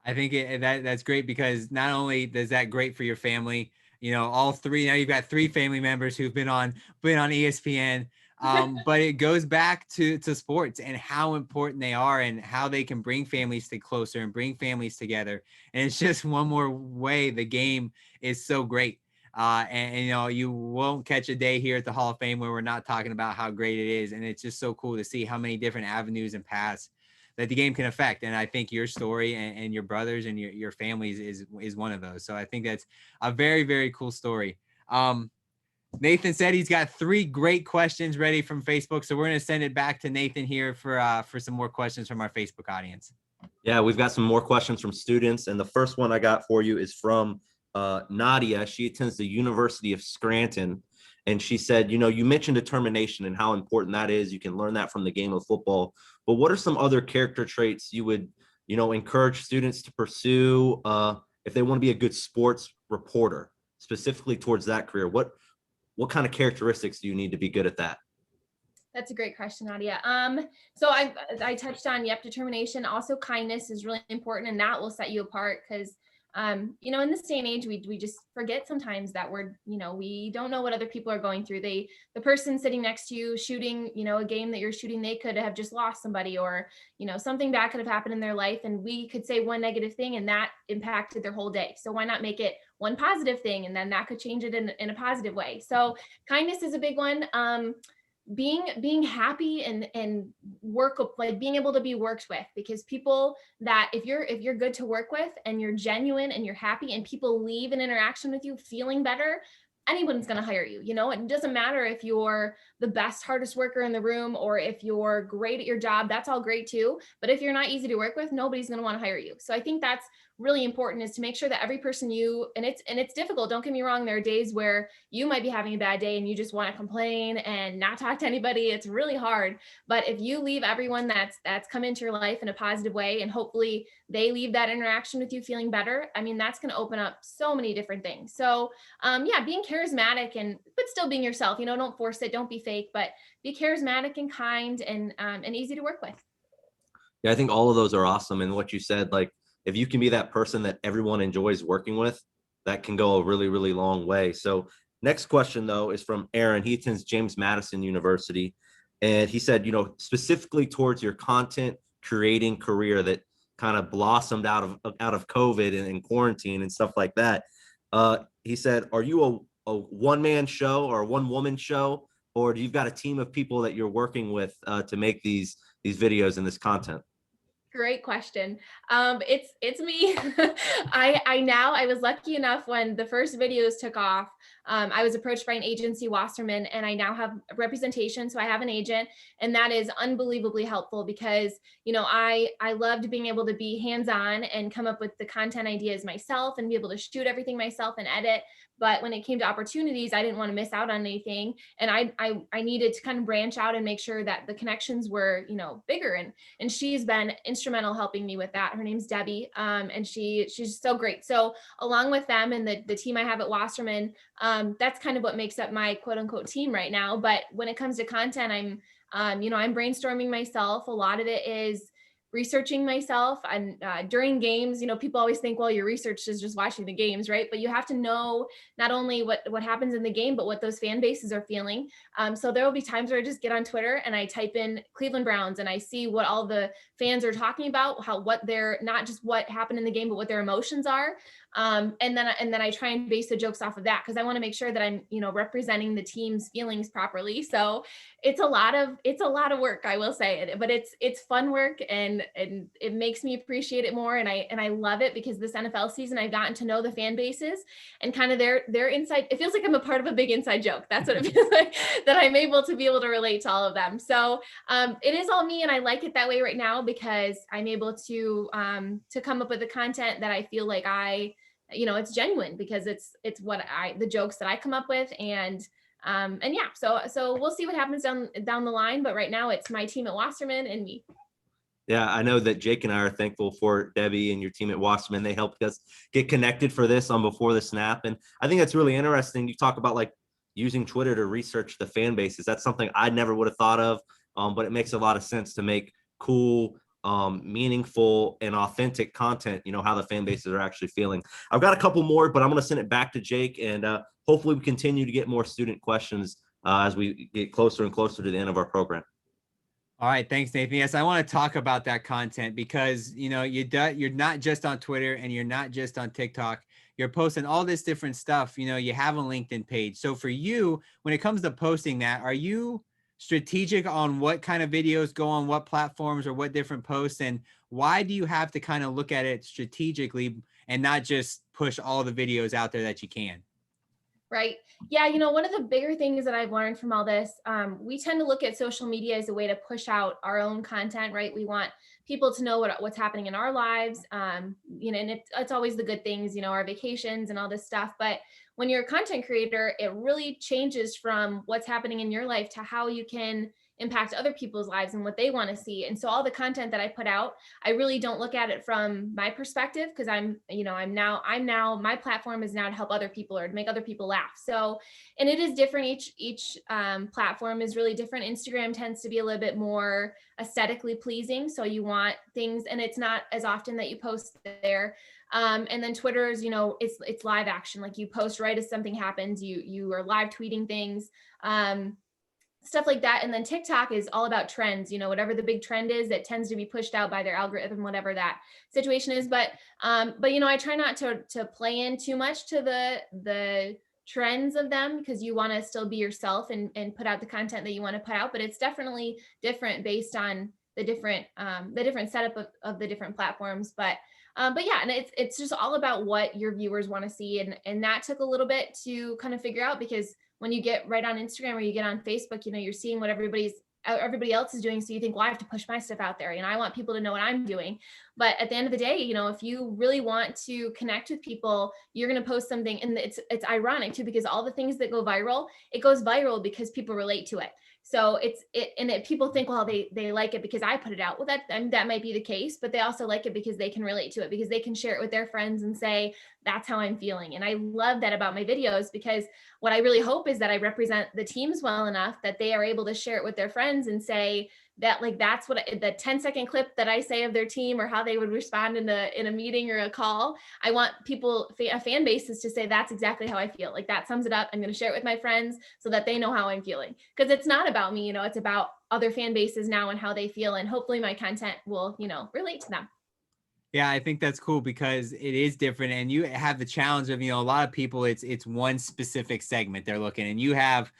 I think that's great, because not only does that great for your family, all three, now you've got three family members who've been on ESPN, but it goes back to sports and how important they are and how they can bring families closer and bring families together. And it's just one more way the game is so great. And you won't catch a day here at the Hall of Fame where we're not talking about how great it is. And it's just so cool to see how many different avenues and paths that the game can affect. And I think your story and your brothers and your families is one of those. So I think that's a very, very cool story. Nathan said he's got 3 great questions ready from Facebook. So we're going to send it back to Nathan here for some more questions from our Facebook audience. Yeah, we've got some more questions from students. And the first one I got for you is from Nadia. She attends the University of Scranton, and she said, you mentioned determination and how important that is. You can learn that from the game of football, but what are some other character traits you would encourage students to pursue if they want to be a good sports reporter, specifically towards that career? What kind of characteristics do you need to be good at that? That's a great question, Nadia. So I touched on, determination. Also, kindness is really important, and that will set you apart because in this day and age, we just forget sometimes that we don't know what other people are going through. The person sitting next to you shooting, a game that you're shooting, they could have just lost somebody, or, something bad could have happened in their life. And we could say one negative thing and that impacted their whole day. So why not make it one positive thing? And then that could change it in a positive way. So kindness is a big one. Being happy and work, like being able to be worked with, because people that if you're good to work with and you're genuine and you're happy and people leave an interaction with you feeling better, anyone's going to hire you. It doesn't matter if you're the best, hardest worker in the room or if you're great at your job. That's all great too. But if you're not easy to work with, nobody's going to want to hire you. So I think that's really important, is to make sure that every person and it's difficult. Don't get me wrong. There are days where you might be having a bad day and you just want to complain and not talk to anybody. It's really hard. But if you leave everyone that's come into your life in a positive way, and hopefully they leave that interaction with you feeling better, I mean, that's going to open up so many different things. So being charismatic but still being yourself, don't force it. Don't be fake, but be charismatic and kind and easy to work with. Yeah, I think all of those are awesome. And what you said, like, if you can be that person that everyone enjoys working with, that can go a really, really long way. So next question, though, is from Aaron. He attends James Madison University. And he said, specifically towards your content creating career that kind of blossomed out of COVID and quarantine and stuff like that. He said, are you a one-man show or a one-woman show, or do you've got a team of people that you're working with to make these videos and this content? Great question. It's me. I was lucky enough when the first videos took off. I was approached by an agency, Wasserman, and I now have representation. So I have an agent, and that is unbelievably helpful because, I loved being able to be hands-on and come up with the content ideas myself and be able to shoot everything myself and edit. But when it came to opportunities, I didn't want to miss out on anything. And I needed to kind of branch out and make sure that the connections were, bigger. And she's been instrumental helping me with that. Her name's Debbie. And she's so great. So along with them and the team I have at Wasserman, that's kind of what makes up my quote unquote team right now. But when it comes to content, I'm brainstorming myself. A lot of it is researching myself. And during games, people always think, well, your research is just watching the games, right? But you have to know not only what happens in the game, but what those fan bases are feeling. So there will be times where I just get on Twitter and I type in Cleveland Browns and I see what all the fans are talking about, what they're, not just what happened in the game, but what their emotions are. And then I try and base the jokes off of that because I want to make sure that I'm, representing the team's feelings properly. So it's a lot of work, I will say, but it's fun work and it makes me appreciate it more. And I love it because this NFL season, I've gotten to know the fan bases and kind of their inside. It feels like I'm a part of a big inside joke. That's what it feels like, that I'm able to be able to relate to all of them. So it is all me, and I like it that way right now because I'm able to come up with the content that I feel like it's genuine because it's the jokes that I come up with and yeah, so we'll see what happens down the line. But right now it's my team at Wasserman and me. Yeah, I know that Jake and I are thankful for Debbie and your team at Wasserman. They helped us get connected for this on Before the Snap. And I think that's really interesting. You talk about like using Twitter to research the fan bases. That's something I never would have thought of, but it makes a lot of sense to make cool, meaningful and authentic content, how the fan bases are actually feeling. I've got a couple more, but I'm going to send it back to Jake, and hopefully we continue to get more student questions as we get closer and closer to the end of our program. All right, thanks, Nathan. Yes, I want to talk about that content because you're not just on Twitter and you're not just on TikTok. You're posting all this different stuff. You have a LinkedIn page. So for you, when it comes to posting that, are you strategic on what kind of videos go on what platforms or what different posts, and why do you have to kind of look at it strategically and not just push all the videos out there that you can? Right. Yeah. One of the bigger things that I've learned from all this, we tend to look at social media as a way to push out our own content, right? We want people to know what's happening in our lives. And it's always the good things, our vacations and all this stuff. But when you're a content creator, it really changes from what's happening in your life to how you can impact other people's lives and what they want to see. And so all the content that I put out, I really don't look at it from my perspective because I'm now my platform is now to help other people or to make other people laugh. So, and it is different. Each platform is really different. Instagram tends to be a little bit more aesthetically pleasing. So you want things, and it's not as often that you post there. And then Twitter is, it's live action. Like you post right as something happens, you are live tweeting things. Stuff like that. And then TikTok is all about trends, whatever the big trend is, that tends to be pushed out by their algorithm, whatever that situation is. But I try not to play in too much to the trends of them because you want to still be yourself and put out the content that you want to put out. But it's definitely different based on the different setup of the different platforms. But yeah, and it's just all about what your viewers want to see. And that took a little bit to kind of figure out because when you get right on Instagram or you get on Facebook, you're seeing what everybody else is doing. So you think, well, I have to push my stuff out there. I want people to know what I'm doing. But at the end of the day, if you really want to connect with people, you're going to post something. And it's ironic too, because all the things that go viral, it goes viral because people relate to it. So people think, well, they like it because I put it out. Well, that might be the case, but they also like it because they can relate to it, because they can share it with their friends and say, that's how I'm feeling. And I love that about my videos, because what I really hope is that I represent the teams well enough that they are able to share it with their friends and say that, like, that's what the 10-second clip that I say of their team or how they would respond in a meeting or a call. I want fan bases to say, that's exactly how I feel. Like, that sums it up. I'm going to share it with my friends so that they know how I'm feeling. Because it's not about me, it's about other fan bases now and how they feel. And hopefully my content will, relate to them. Yeah, I think that's cool because it is different, and you have the challenge of, a lot of people, it's one specific segment they're looking, and you have,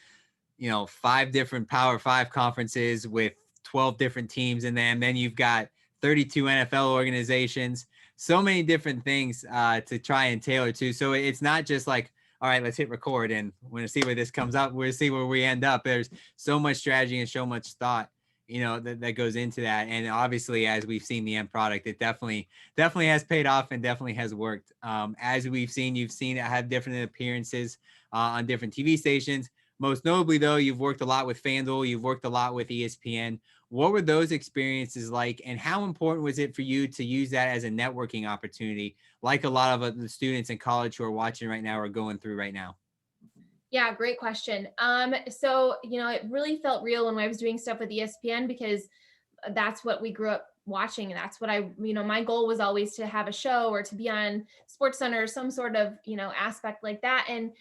5 different Power 5 conferences with 12 different teams in them. Then you've got 32 NFL organizations, so many different things to try and tailor to. So it's not just like, all right, let's hit record and we're going to see where this comes up. We'll see where we end up. There's so much strategy and so much thought, that goes into that. And obviously, as we've seen the end product, it definitely has paid off and definitely has worked. As we've seen, you've seen it have different appearances on different TV stations. Most notably, though, you've worked a lot with FanDuel. You've worked a lot with ESPN. What were those experiences like, and how important was it for you to use that as a networking opportunity, like a lot of the students in college who are watching right now are going through right now? Yeah, great question. So, it really felt real when I was doing stuff with ESPN because that's what we grew up watching. And that's what my goal was always to have a show or to be on SportsCenter or some sort of, aspect like that. And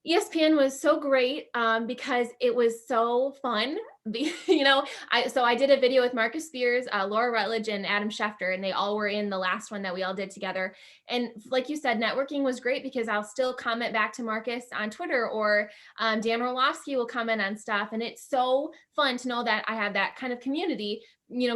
ESPN was so great because it was so fun. I did a video with Marcus Spears, Laura Rutledge, and Adam Schefter, and they all were in the last one that we all did together. And like you said, networking was great because I'll still comment back to Marcus on Twitter, or Dan Orlovsky will comment on stuff. And it's so fun to know that I have that kind of community.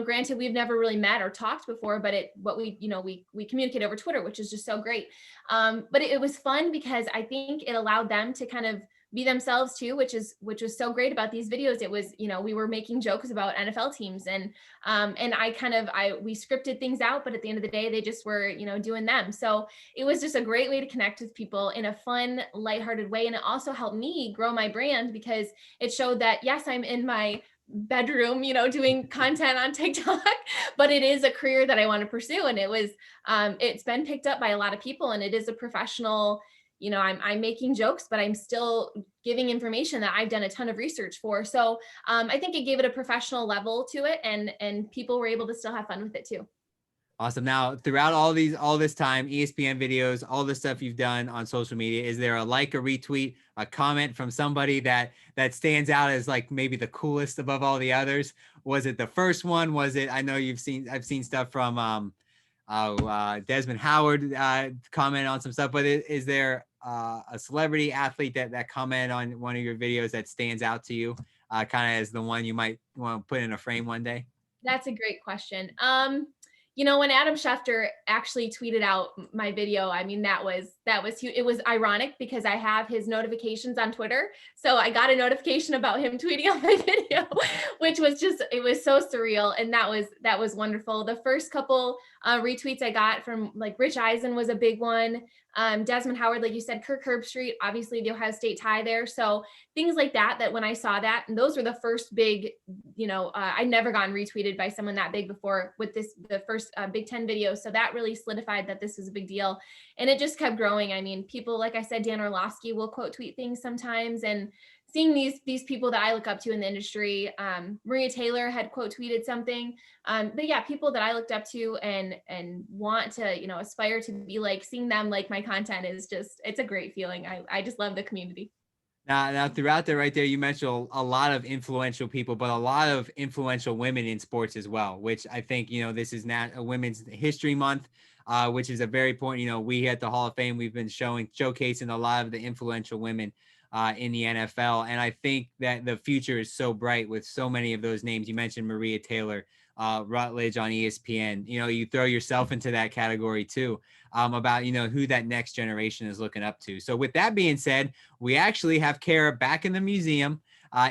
Granted, we've never really met or talked before, but we communicate over Twitter, which is just so great. But it was fun because I think it allowed them to kind of be themselves too, which was so great about these videos. It was, we were making jokes about NFL teams and we scripted things out, but at the end of the day, they just were, doing them. So it was just a great way to connect with people in a fun, lighthearted way. And it also helped me grow my brand because it showed that, yes, I'm in my bedroom, doing content on TikTok, but it is a career that I want to pursue. And it's been picked up by a lot of people, and it is a professional, I'm making jokes, but I'm still giving information that I've done a ton of research for. So I think it gave it a professional level to it, and people were able to still have fun with it too. Awesome. Now, throughout all this time, ESPN videos, all the stuff you've done on social media, is there a like, a retweet, a comment from somebody that stands out as like maybe the coolest above all the others? Was it the first one? Was it, I know I've seen stuff from Desmond Howard comment on some stuff, but is there a celebrity athlete that commented on one of your videos that stands out to you kind of as the one you might want to put in a frame one day? That's a great question. When Adam Schefter actually tweeted out my video, I mean, that was huge. It was ironic because I have his notifications on Twitter. So I got a notification about him tweeting out my video, which was it was so surreal. And that was wonderful. The first couple retweets I got from like Rich Eisen was a big one. Desmond Howard, like you said, Kirk Herbstreit, obviously the Ohio State tie there. So things like that when I saw that, and those were the first big, I'd never gotten retweeted by someone that big before with the first Big Ten video. So that really solidified that this was a big deal. And it just kept growing. I mean, people, like I said, Dan Orlovsky will quote tweet things sometimes, and seeing these people that I look up to in the industry, Maria Taylor had quote tweeted something, but yeah, people that I looked up to and want to, aspire to be like, seeing them like my content is it's a great feeling. I just love the community. Now throughout there, right there, you mentioned a lot of influential people, but a lot of influential women in sports as well, which I think, this is not a Women's History Month, which is a very important, we at the Hall of Fame, we've been showcasing a lot of the influential women in the NFL. And I think that the future is so bright with so many of those names. You mentioned Maria Taylor, Rutledge on ESPN. You throw yourself into that category too, about, who that next generation is looking up to. So with that being said, we actually have Kara back in the museum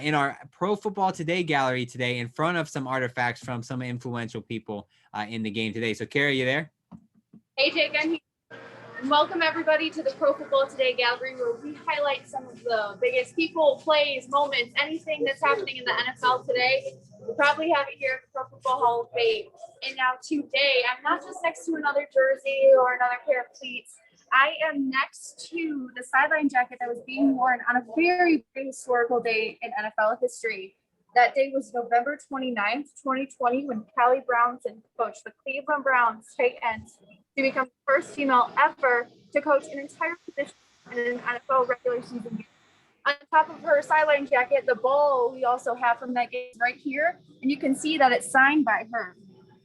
in our Pro Football Today gallery today, in front of some artifacts from some influential people in the game today. So Kara, you there? Hey, Jake, I'm here. And welcome everybody to the Pro Football Today gallery, where we highlight some of the biggest people, plays, moments, anything that's happening in the NFL today. We probably have it here at the Pro Football Hall of Fame. And now today, I'm not just next to another jersey or another pair of cleats. I am next to the sideline jacket that was being worn on a very, very historical day in NFL history. That day was November 29th, 2020, when Callie Brownson coached the Cleveland Browns tight ends to become the first female ever to coach an entire position in an NFL regular season game. On top of her sideline jacket, the ball we also have from that game right here, and you can see that it's signed by her.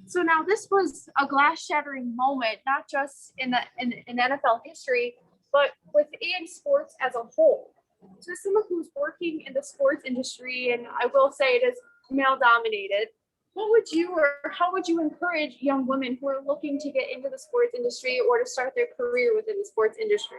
So now this was a glass-shattering moment, not just in NFL history, but within sports as a whole. So as someone who's working in the sports industry, and I will say it is male-dominated, what would you or how would you encourage young women who are looking to get into the sports industry or to start their career within the sports industry?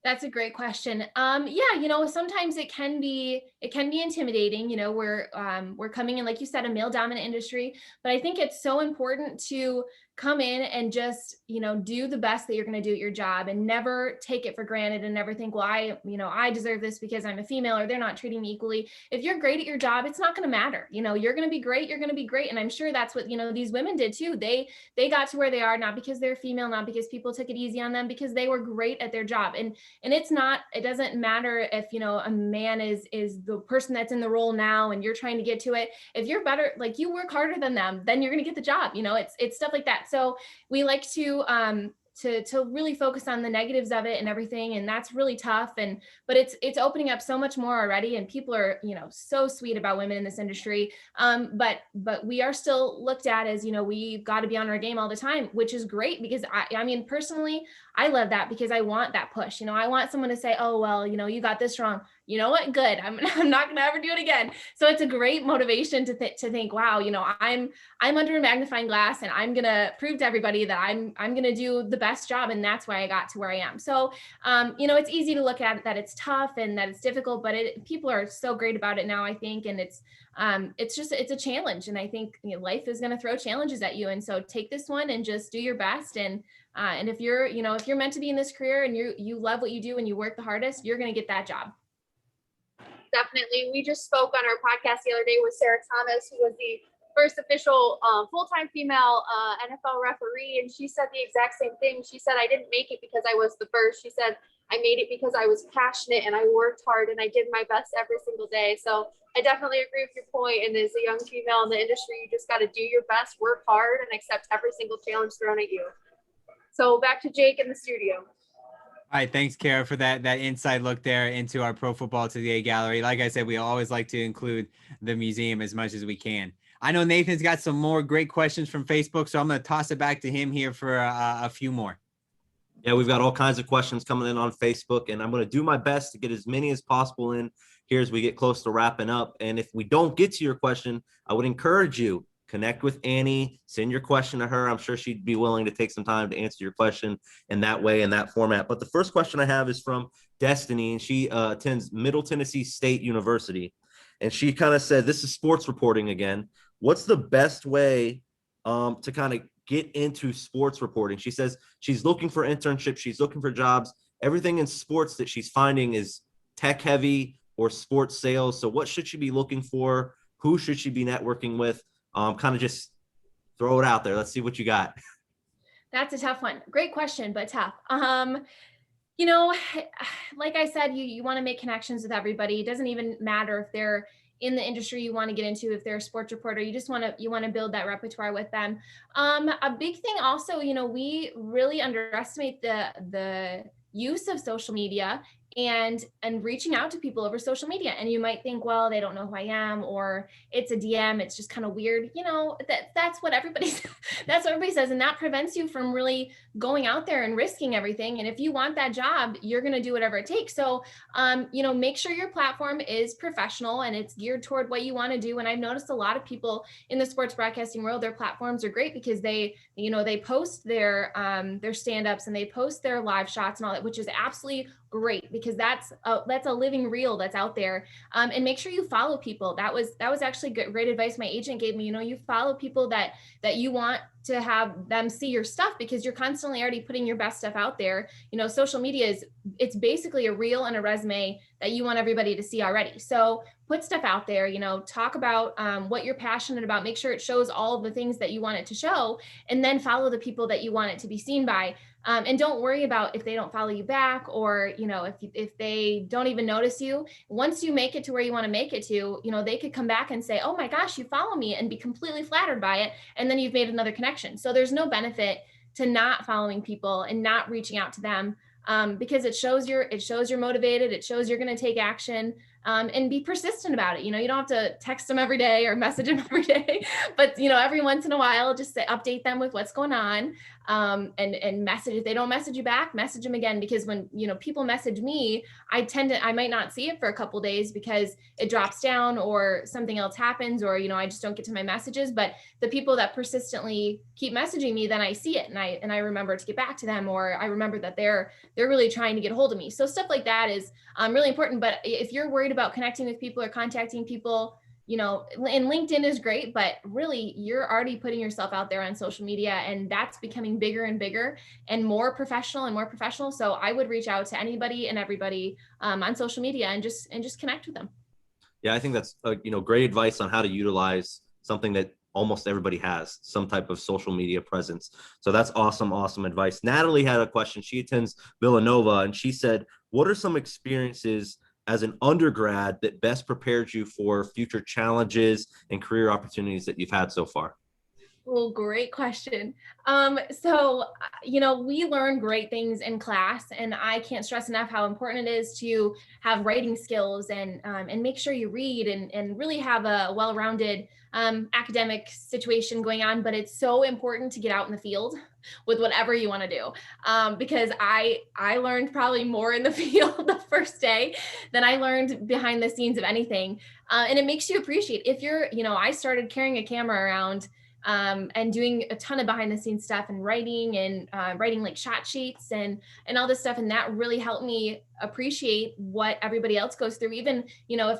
That's a great question. Yeah, sometimes it can be intimidating. We're coming in, like you said, a male dominant industry, but I think it's so important to come in and just, do the best that you're going to do at your job and never take it for granted and never think, well, I deserve this because I'm a female or they're not treating me equally. If you're great at your job, it's not going to matter. You're going to be great. You're going to be great. And I'm sure that's what, these women did too. They got to where they are, not because they're female, not because people took it easy on them, because they were great at their job. And it doesn't matter if, a man is the person that's in the role now and you're trying to get to it. If you're better, like you work harder than them, then you're going to get the job. It's stuff like that. So we like to really focus on the negatives of it and everything. And that's really tough. But it's opening up so much more already. And people are, so sweet about women in this industry. But we are still looked at as, we've got to be on our game all the time, which is great because I mean, personally, I love that because I want that push. I want someone to say, oh, well, you got this wrong. You know what? Good. I'm not going to ever do it again. So it's a great motivation to think, wow, I'm under a magnifying glass and I'm going to prove to everybody that I'm going to do the best job. And that's why I got to where I am. So, it's easy to look at that it's tough and that it's difficult, but people are so great about it now, I think. And it's a challenge. And I think life is going to throw challenges at you. And so take this one and just do your best. And if you're meant to be in this career and you love what you do and you work the hardest, you're going to get that job. Definitely. We just spoke on our podcast the other day with Sarah Thomas, who was the first official full-time female NFL referee. And she said the exact same thing. She said, I didn't make it because I was the first. She said, I made it because I was passionate and I worked hard and I did my best every single day. So I definitely agree with your point. And as a young female in the industry, you just got to do your best, work hard, and accept every single challenge thrown at you. So back to Jake in the studio. All right, thanks, Kara, for that inside look there into our Pro Football Today gallery. Like I said, we always like to include the museum as much as we can. I know Nathan's got some more great questions from Facebook, so I'm going to toss it back to him here for a few more. Yeah, we've got all kinds of questions coming in on Facebook, and I'm going to do my best to get as many as possible in here as we get close to wrapping up. And if we don't get to your question, I would encourage you, connect with Annie, send your question to her. I'm sure she'd be willing to take some time to answer your question in that way, in that format. But the first question I have is from Destiny, and she attends Middle Tennessee State University. And she kind of said, this is sports reporting again. What's the best way to kind of get into sports reporting? She says she's looking for internships. She's looking for jobs. Everything in sports that she's finding is tech heavy or sports sales. So what should she be looking for? Who should she be networking with? Kind of just throw it out there. Let's see what you got. That's a tough one. Great question, but tough. Like I said, you want to make connections with everybody. It doesn't even matter if they're in the industry you want to get into, if they're a sports reporter, you want to build that repertoire with them. A big thing also, we really underestimate the use of social media and reaching out to people over social media. And you might think, well, they don't know who I am, or it's a DM. It's just kind of weird. That's what everybody says. And that prevents you from really going out there and risking everything. And if you want that job, you're going to do whatever it takes. So, make sure your platform is professional and it's geared toward what you want to do. And I've noticed a lot of people in the sports broadcasting world, their platforms are great because they post their stand-ups and they post their live shots and all that, which is absolutely great because that's a living reel that's out there. And make sure you follow people. That was actually great advice my agent gave me. You follow people that you want to have them see your stuff because you're constantly already putting your best stuff out there. Social media it's basically a reel and a resume that you want everybody to see already. So put stuff out there, talk about what you're passionate about, make sure it shows all of the things that you want it to show, and then follow the people that you want it to be seen by. And don't worry about if they don't follow you back or, if they don't even notice you. Once you make it to where you want to make it to, they could come back and say, oh my gosh, you follow me, and be completely flattered by it. And then you've made another connection. So there's no benefit to not following people and not reaching out to them. Because it shows you're motivated. It shows you're going to take action. and be persistent about it. You know, you don't have to text them every day or message them every day, but, you know, every once in a while, just to update them with what's going on, and message. If they don't message you back, message them again, because when, you know, people message me, I might not see it for a couple days because it drops down or something else happens, or, you know, I just don't get to my messages. But the people that persistently keep messaging me, then I see it and I remember to get back to them, or I remember that they're really trying to get a hold of me. So stuff like that is really important. But if you're worried about connecting with people or contacting people, you know, and LinkedIn is great, but really you're already putting yourself out there on social media, and that's becoming bigger and bigger and more professional and more professional. So I would reach out to anybody and everybody on social media and just connect with them. Yeah, I think that's great advice on how to utilize something that almost everybody has, some type of social media presence. So that's awesome advice. Natalie had a question. She attends Villanova, and she said, what are some experiences as an undergrad that best prepared you for future challenges and career opportunities that you've had so far? Well, great question. So, you know, we learn great things in class, and I can't stress enough how important it is to have writing skills and make sure you read and really have a well-rounded academic situation going on. But it's so important to get out in the field with whatever you want to do, because I learned probably more in the field the first day than I learned behind the scenes of anything, and it makes you appreciate. If you're, you know, I started carrying a camera around and doing a ton of behind the scenes stuff and writing like shot sheets and all this stuff. And that really helped me appreciate what everybody else goes through. Even, you know,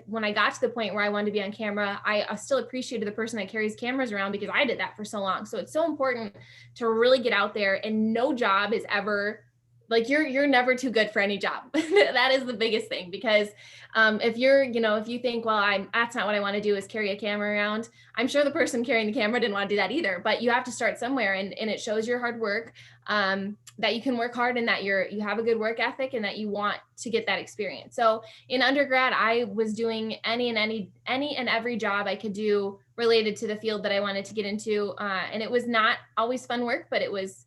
when I got to the point where I wanted to be on camera, I still appreciated the person that carries cameras around, because I did that for so long. So it's so important to really get out there, and no job is ever like, you're never too good for any job. That is the biggest thing, because if you think, well, that's not what I want to do, is carry a camera around. I'm sure the person carrying the camera didn't want to do that either, but you have to start somewhere, and it shows your hard work, that you can work hard, and that you have a good work ethic, and that you want to get that experience. So in undergrad, I was doing any and every job I could do related to the field that I wanted to get into. And it was not always fun work, but it was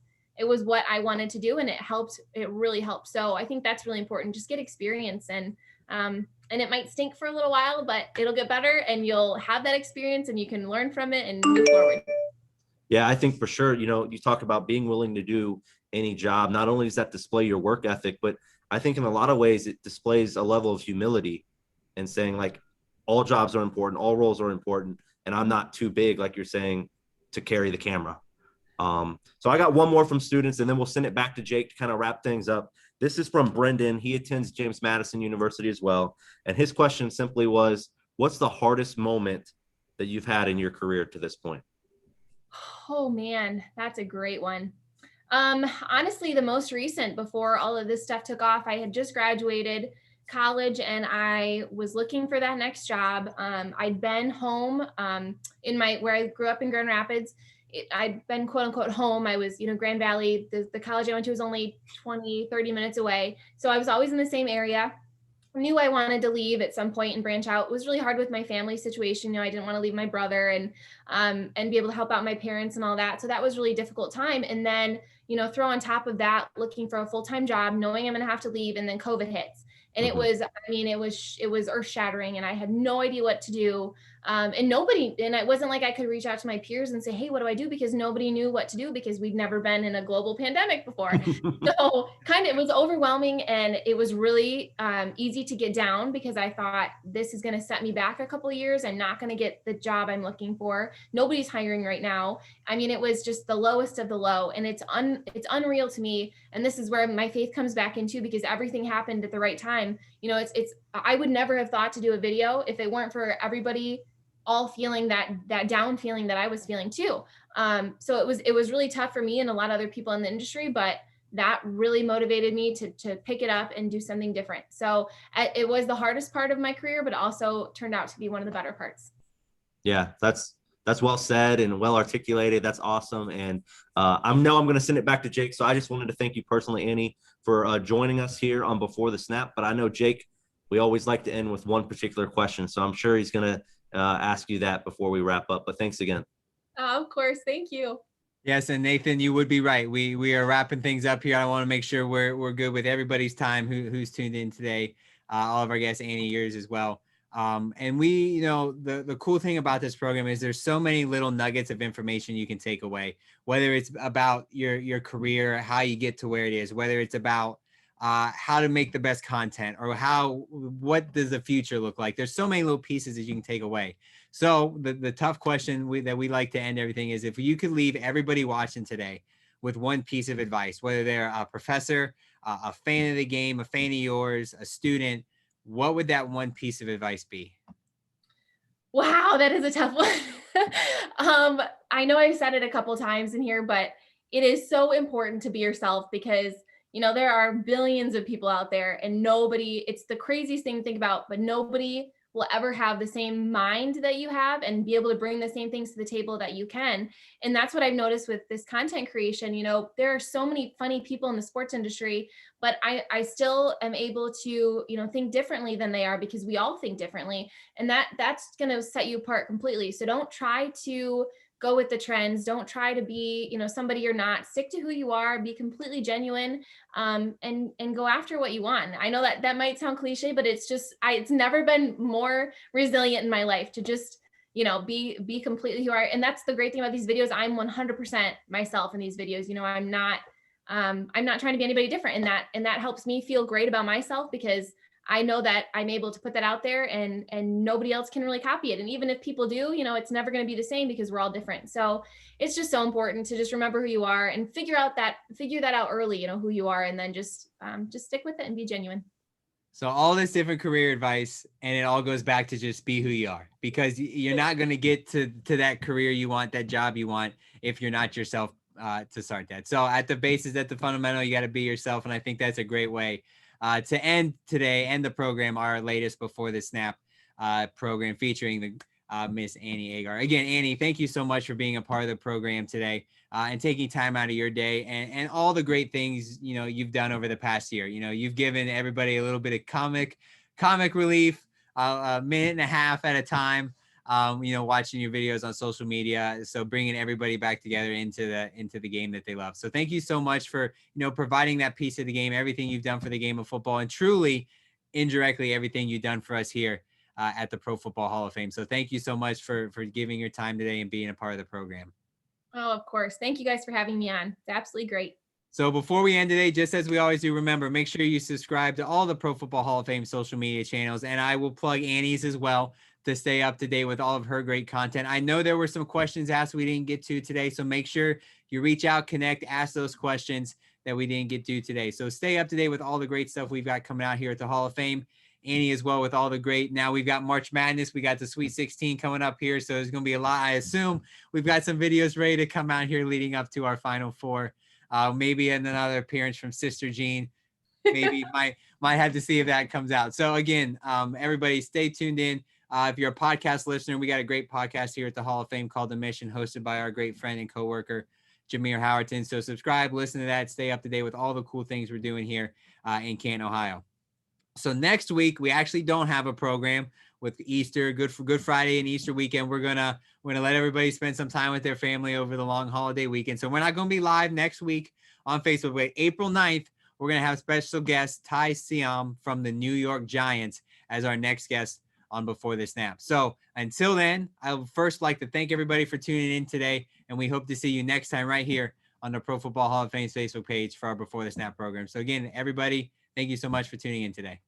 what I wanted to do, and it really helped. So I think that's really important. Just get experience, and it might stink for a little while, but it'll get better, and you'll have that experience, and you can learn from it and move forward. Yeah, I think for sure, you talk about being willing to do any job. Not only does that display your work ethic, but I think in a lot of ways it displays a level of humility, and saying, like, all jobs are important, all roles are important, and I'm not too big, like you're saying, to carry the camera. So I got one more from students, and then we'll send it back to Jake to kind of wrap things up. This is from Brendan. He attends James Madison University as well. And his question simply was, what's the hardest moment that you've had in your career to this point? Oh man, that's a great one. Honestly, the most recent, before all of this stuff took off, I had just graduated college, and I was looking for that next job. I'd been home where I grew up in Grand Rapids. I'd been quote unquote home. I was, Grand Valley, the college I went to was only 20, 30 minutes away. So I was always in the same area. I knew I wanted to leave at some point and branch out. It was really hard with my family situation. I didn't want to leave my brother and be able to help out my parents and all that. So that was really a difficult time. And then, throw on top of that, looking for a full-time job, knowing I'm going to have to leave, and then COVID hits. And it was earth shattering, and I had no idea what to do. And it wasn't like I could reach out to my peers and say, hey, what do I do? Because nobody knew what to do, because we'd never been in a global pandemic before. So it was overwhelming, and it was really easy to get down, because I thought, this is going to set me back a couple of years. I'm not going to get the job I'm looking for. Nobody's hiring right now. It was just the lowest of the low, and it's unreal to me. And this is where my faith comes back into, because everything happened at the right time. I would never have thought to do a video if it weren't for everybody all feeling that down feeling that I was feeling too. So it was really tough for me and a lot of other people in the industry, but that really motivated me to pick it up and do something different. So it was the hardest part of my career, but also turned out to be one of the better parts. Yeah, that's well said and well articulated. That's awesome. And I'm going to send it back to Jake. So I just wanted to thank you personally, Annie, for joining us here on Before the Snap. But I know, Jake, we always like to end with one particular question. So I'm sure he's going to ask you that before we wrap up. But thanks again. Of course. Thank you. Yes, and Nathan, you would be right. We are wrapping things up here. I want to make sure we're good with everybody's time who's tuned in today. all of our guests, Annie, yours as well. And we, you know, the cool thing about this program is there's so many little nuggets of information you can take away, whether it's about your career, how you get to where it is, whether it's about how to make the best content, or what does the future look like. There's so many little pieces that you can take away. So the tough question that we like to end everything is, if you could leave everybody watching today with one piece of advice, whether they're a professor, a fan of the game, a fan of yours, a student, what would that one piece of advice be? Wow, that is a tough one. I know I've said it a couple times in here, but it is so important to be yourself, because there are billions of people out there, and it's the craziest thing to think about, but nobody will ever have the same mind that you have and be able to bring the same things to the table that you can. And that's what I've noticed with this content creation. There are so many funny people in the sports industry, but I still am able to, think differently than they are, because we all think differently. And that's going to set you apart completely. So don't try to go with the trends. Don't try to be, somebody you're not. Stick to who you are, be completely genuine, and go after what you want. I know that might sound cliche, but it's never been more resilient in my life to just, be completely who you are. And that's the great thing about these videos. I'm 100% myself in these videos. I'm not trying to be anybody different, and that helps me feel great about myself, because I know that I'm able to put that out there, and nobody else can really copy it. And even if people do, it's never going to be the same, because we're all different. So it's just so important to just remember who you are and figure that out early, who you are, and then just stick with it and be genuine. So all this different career advice, and it all goes back to just be who you are, because you're not going to get to that career you want, that job you want, if you're not yourself to start that. So at the basis, at the fundamental, you got to be yourself. And I think that's a great way to end today and the program, our latest Before the Snap program featuring the Miss Annie Agar. Again, Annie, thank you so much for being a part of the program today and taking time out of your day and all the great things, you've done over the past year. You've given everybody a little bit of comic relief, a minute and a half at a time, watching your videos on social media. So bringing everybody back together into the game that they love. So thank you so much for, providing that piece of the game, everything you've done for the game of football, and truly indirectly everything you've done for us here at the Pro Football Hall of Fame. So thank you so much for giving your time today and being a part of the program. Oh, of course. Thank you guys for having me on. It's absolutely great. So before we end today, just as we always do, remember, make sure you subscribe to all the Pro Football Hall of Fame social media channels, and I will plug Annie's as well to stay up to date with all of her great content. I know there were some questions asked we didn't get to today, so make sure you reach out, connect, ask those questions that we didn't get to today. So stay up to date with all the great stuff we've got coming out here at the Hall of Fame. Annie as well with all the great. Now we've got March Madness. We got the Sweet 16 coming up here. So there's going to be a lot. I assume we've got some videos ready to come out here leading up to our Final Four. Maybe another appearance from Sister Jean. Maybe might have to see if that comes out. So again, everybody stay tuned in. If you're a podcast listener, we got a great podcast here at the Hall of Fame called The Mission, hosted by our great friend and coworker, Jameer Howerton. So subscribe, listen to that, stay up to date with all the cool things we're doing here in Canton, Ohio. So next week, we actually don't have a program with Easter, Good Friday and Easter weekend. We're gonna let everybody spend some time with their family over the long holiday weekend. So we're not going to be live next week on Facebook. But April 9th, we're going to have special guest Ty Siam from the New York Giants as our next guest on Before the Snap. So until then, I would first like to thank everybody for tuning in today, and we hope to see you next time right here on the Pro Football Hall of Fame's Facebook page for our Before the Snap program. So again, everybody, thank you so much for tuning in today.